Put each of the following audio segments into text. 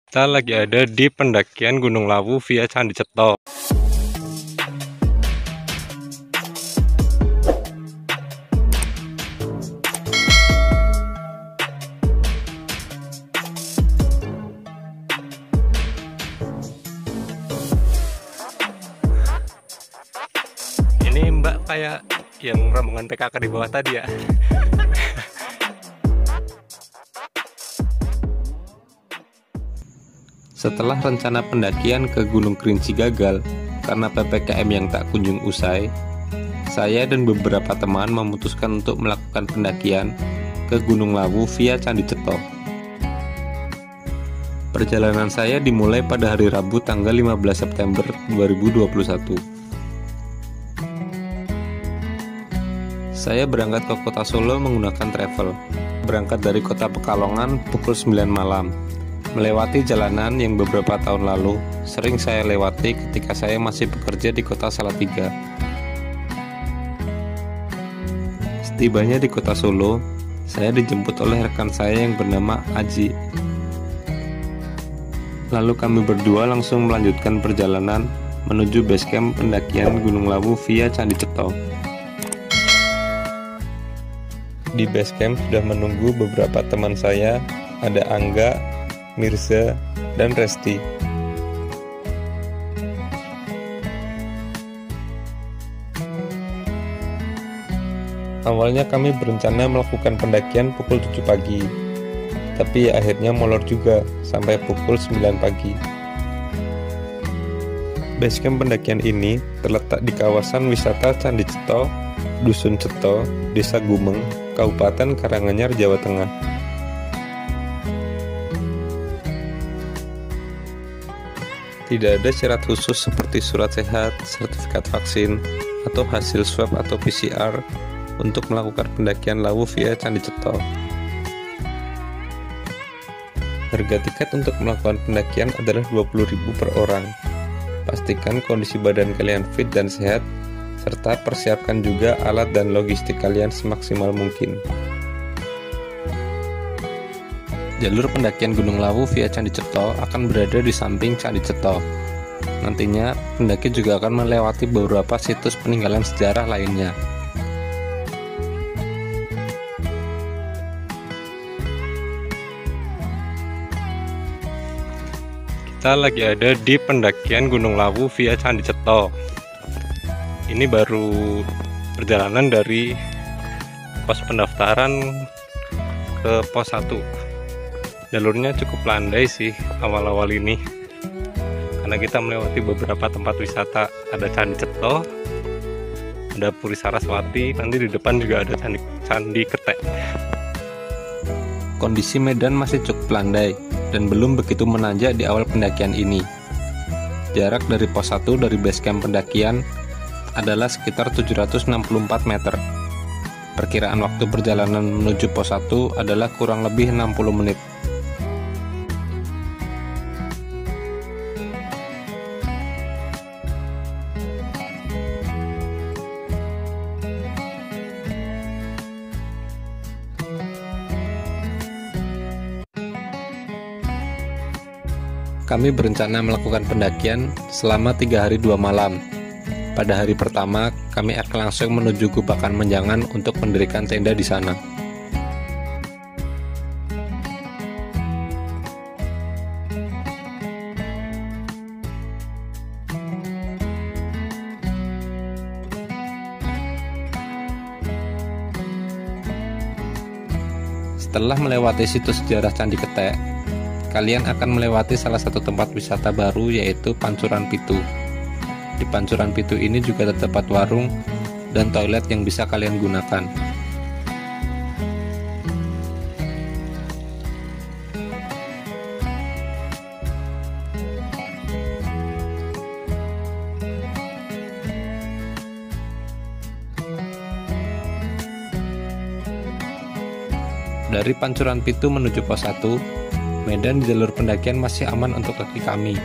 Kita lagi ada di pendakian Gunung Lawu via Candi Ceto. Ini Mbak kayak yang rombongan PKK di bawah tadi ya. Setelah rencana pendakian ke Gunung Kerinci gagal karena PPKM yang tak kunjung usai, saya dan beberapa teman memutuskan untuk melakukan pendakian ke Gunung Lawu via Candi Ceto. Perjalanan saya dimulai pada hari Rabu tanggal 15 September 2021. Saya berangkat ke kota Solo menggunakan travel. Berangkat dari kota Pekalongan pukul 9 malam. Melewati jalanan yang beberapa tahun lalu sering saya lewati ketika saya masih bekerja di kota Salatiga. Setibanya di kota Solo, saya dijemput oleh rekan saya yang bernama Aji. Lalu kami berdua langsung melanjutkan perjalanan menuju basecamp pendakian Gunung Lawu via Candi Ceto. Di basecamp sudah menunggu beberapa teman saya, ada Angga, Mirza, dan Resti. Awalnya kami berencana melakukan pendakian pukul 7 pagi, tapi akhirnya molor juga sampai pukul 9 pagi. Basecamp pendakian ini terletak di kawasan wisata Candi Ceto, Dusun Ceto, Desa Gumeng, Kabupaten Karanganyar, Jawa Tengah. Tidak ada syarat khusus seperti surat sehat, sertifikat vaksin, atau hasil swab atau PCR untuk melakukan pendakian Lawu via Candi Ceto. Harga tiket untuk melakukan pendakian adalah 20.000 per orang. Pastikan kondisi badan kalian fit dan sehat, serta persiapkan juga alat dan logistik kalian semaksimal mungkin. Jalur pendakian Gunung Lawu via Candi Ceto akan berada di samping Candi Ceto. Nantinya, pendaki juga akan melewati beberapa situs peninggalan sejarah lainnya. Kita lagi ada di pendakian Gunung Lawu via Candi Ceto. Ini baru perjalanan dari pos pendaftaran ke pos 1. Jalurnya cukup landai sih awal-awal ini, karena kita melewati beberapa tempat wisata. Ada Candi Ceto, ada Puri Saraswati, nanti di depan juga ada Candi Ketek. Kondisi medan masih cukup landai dan belum begitu menanjak di awal pendakian ini. Jarak dari pos 1 dari basecamp pendakian adalah sekitar 764 meter. Perkiraan waktu perjalanan menuju pos 1 adalah kurang lebih 60 menit. Kami berencana melakukan pendakian selama 3 hari 2 malam. Pada hari pertama, kami akan langsung menuju Gubakan Menjangan untuk mendirikan tenda di sana. Setelah melewati situs sejarah Candi Ketek, kalian akan melewati salah satu tempat wisata baru, yaitu Pancuran Pitu. Di Pancuran Pitu ini juga terdapat warung dan toilet yang bisa kalian gunakan. Dari Pancuran Pitu menuju pos 1, medan di jalur pendakian masih aman untuk kaki kami.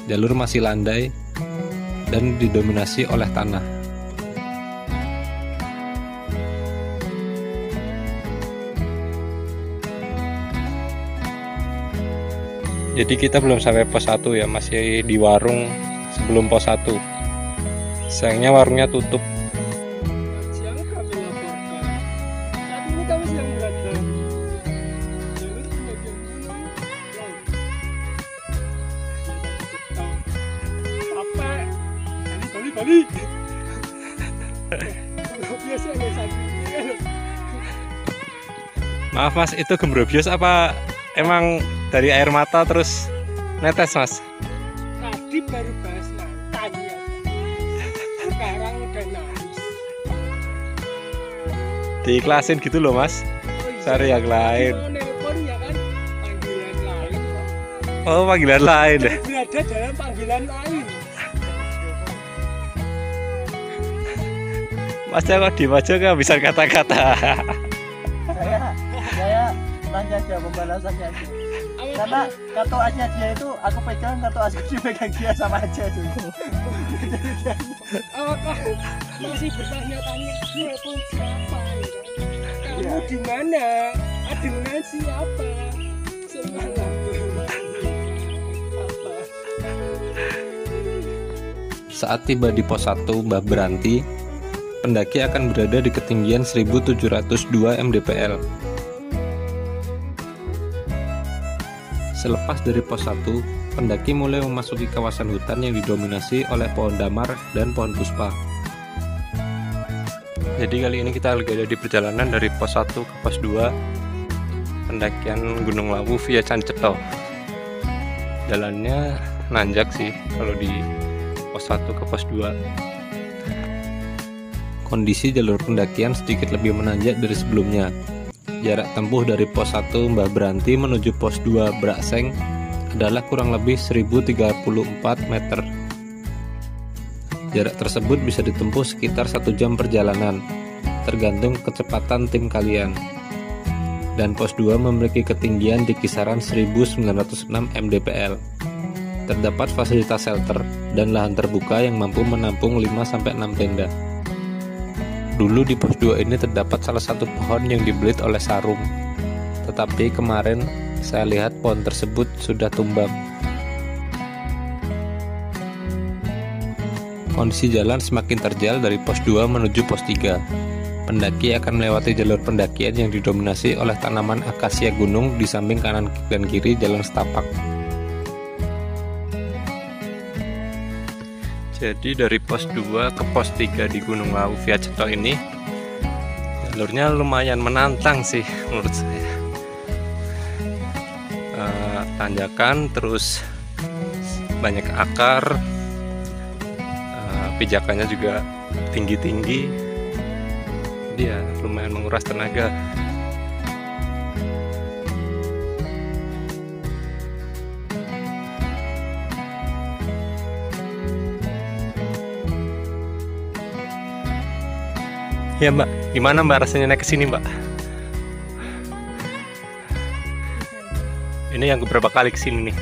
Jalur masih landai dan didominasi oleh tanah. Jadi kita belum sampai pos 1 ya, masih di warung sebelum pos 1. Sayangnya warungnya tutup. Siang kami laporkan. Saat ini kami sedang berada jalur pendakian gunung laut. Capek. Balik. Biasa ada sakit. Maaf mas, itu gembrobios apa emang dari air mata terus netes mas? Tadi baru bahas mantan ya. Sekarang udah nangis. Diiklasin gitu loh mas, cari yang lain. Nelpon ya kan, panggilan lain. Oh panggilan lain deh. Berada dalam panggilan lain. Masnya kok diem aja nggak bisa kata-kata. Saya tanya aja pembalasannya aja. Karena kartuannya dia itu aku pegang, kartu asli dipegang dia sama aja tuh. Apakah masih bertanya-tanya dia pun siapa ya? Kamu di mana? Dengan siapa? Semalam apa? Saat tiba di pos 1 Mbah Beranti, pendaki akan berada di ketinggian 1702 mdpl. Selepas dari pos 1, pendaki mulai memasuki kawasan hutan yang didominasi oleh pohon damar dan pohon puspa. Jadi kali ini kita lagi ada di perjalanan dari pos 1 ke pos 2 pendakian Gunung Lawu via Candi Cetho. Jalannya nanjak sih kalau di pos 1 ke pos 2. Kondisi jalur pendakian sedikit lebih menanjak dari sebelumnya. Jarak tempuh dari pos 1 Mbah Beranti menuju pos 2 Brakseng adalah kurang lebih 1034 meter. Jarak tersebut bisa ditempuh sekitar 1 jam perjalanan, tergantung kecepatan tim kalian. Dan pos 2 memiliki ketinggian di kisaran 1906 mdpl. Terdapat fasilitas shelter dan lahan terbuka yang mampu menampung 5-6 tenda. Dulu di pos 2 ini terdapat salah satu pohon yang dibelit oleh sarung. Tetapi kemarin saya lihat pohon tersebut sudah tumbang. Kondisi jalan semakin terjal dari pos 2 menuju pos 3. Pendaki akan melewati jalur pendakian yang didominasi oleh tanaman akasia gunung di samping kanan dan kiri jalan setapak. Jadi dari pos 2 ke pos 3 di Gunung Lawu via Cetho ini jalurnya lumayan menantang sih menurut saya. Tanjakan, terus banyak akar, pijakannya juga tinggi-tinggi. Dia lumayan menguras tenaga. Ya mbak, gimana mbak rasanya naik ke sini mbak? Ini yang beberapa kali ke sini nih.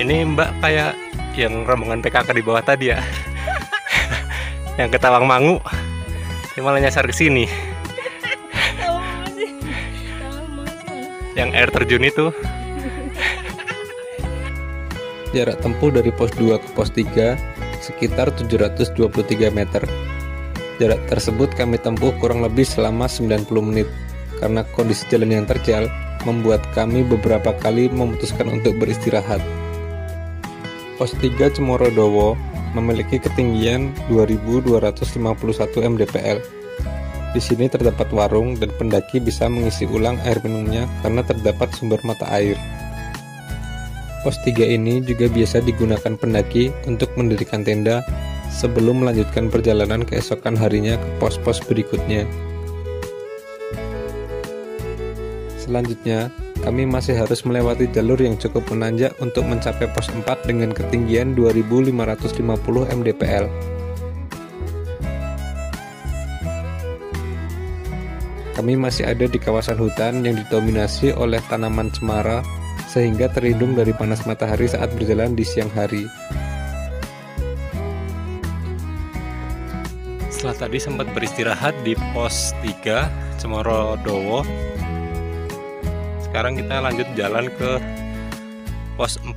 Ini mbak kayak yang rombongan PKK di bawah tadi ya. Yang ke Tawangmangu, dia malah nyasar ke sini. Yang air terjun itu. Jarak tempuh dari pos 2 ke pos 3 sekitar 723 meter. Jarak tersebut kami tempuh kurang lebih selama 90 menit. Karena kondisi jalan yang terjal, membuat kami beberapa kali memutuskan untuk beristirahat. Pos 3 Cemorodowo memiliki ketinggian 2251 mdpl. Di sini terdapat warung dan pendaki bisa mengisi ulang air minumnya karena terdapat sumber mata air. Pos 3 ini juga biasa digunakan pendaki untuk mendirikan tenda sebelum melanjutkan perjalanan keesokan harinya ke pos-pos berikutnya. Selanjutnya, kami masih harus melewati jalur yang cukup menanjak untuk mencapai pos 4 dengan ketinggian 2550 mdpl. Kami masih ada di kawasan hutan yang didominasi oleh tanaman cemara sehingga terlindung dari panas matahari saat berjalan di siang hari. Setelah tadi sempat beristirahat di pos 3 Cemorodowo, sekarang kita lanjut jalan ke pos 4,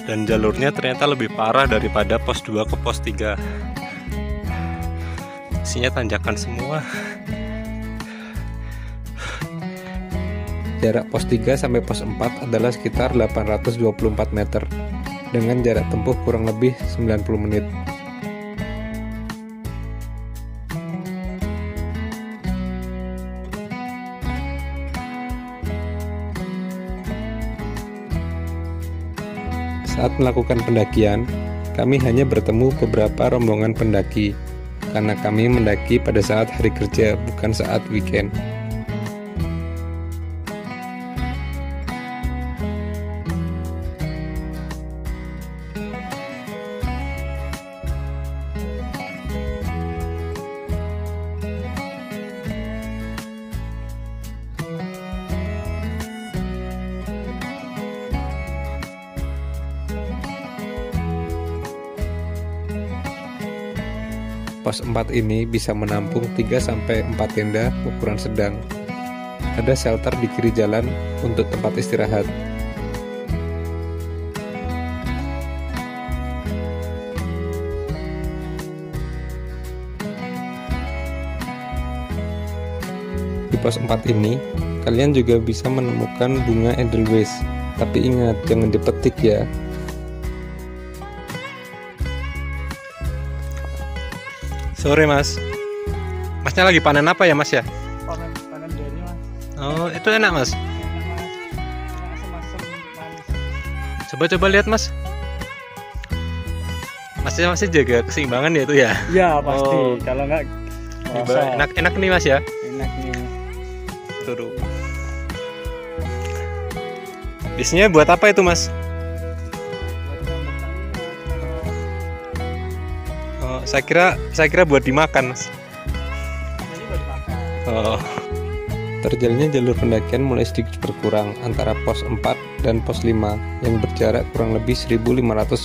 dan jalurnya ternyata lebih parah daripada pos 2 ke pos 3. Isinya tanjakan semua. Jarak pos 3 sampai pos 4 adalah sekitar 824 meter dengan jarak tempuh kurang lebih 90 menit. Saat melakukan pendakian, kami hanya bertemu beberapa rombongan pendaki karena kami mendaki pada saat hari kerja, bukan saat weekend. Pos 4 ini bisa menampung 3-4 tenda ukuran sedang. Ada shelter di kiri jalan untuk tempat istirahat. Di pos 4 ini, kalian juga bisa menemukan bunga edelweiss. Tapi ingat, jangan dipetik ya. Sore mas, masnya lagi panen apa ya mas ya? Panen beri mas. Oh itu enak mas. Enak mas. Asam-asam manis. Coba lihat mas. Masnya masih jaga keseimbangan ya itu ya? Ya pasti. Oh. Kalau enggak Enak nih mas ya? enak nih. Tuh. Biasanya buat apa itu mas? Oh, saya kira buat dimakan mas. Ini buat makan. Oh. Terjalannya jalur pendakian mulai sedikit berkurang antara pos 4 dan pos 5 yang berjarak kurang lebih 1541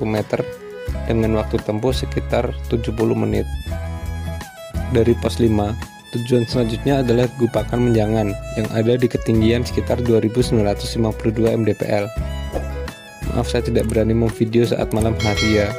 meter dengan waktu tempuh sekitar 70 menit. Dari pos 5, tujuan selanjutnya adalah Gupakan Menjangan yang ada di ketinggian sekitar 2952 mdpl. Maaf saya tidak berani memvideo saat malam hari ya.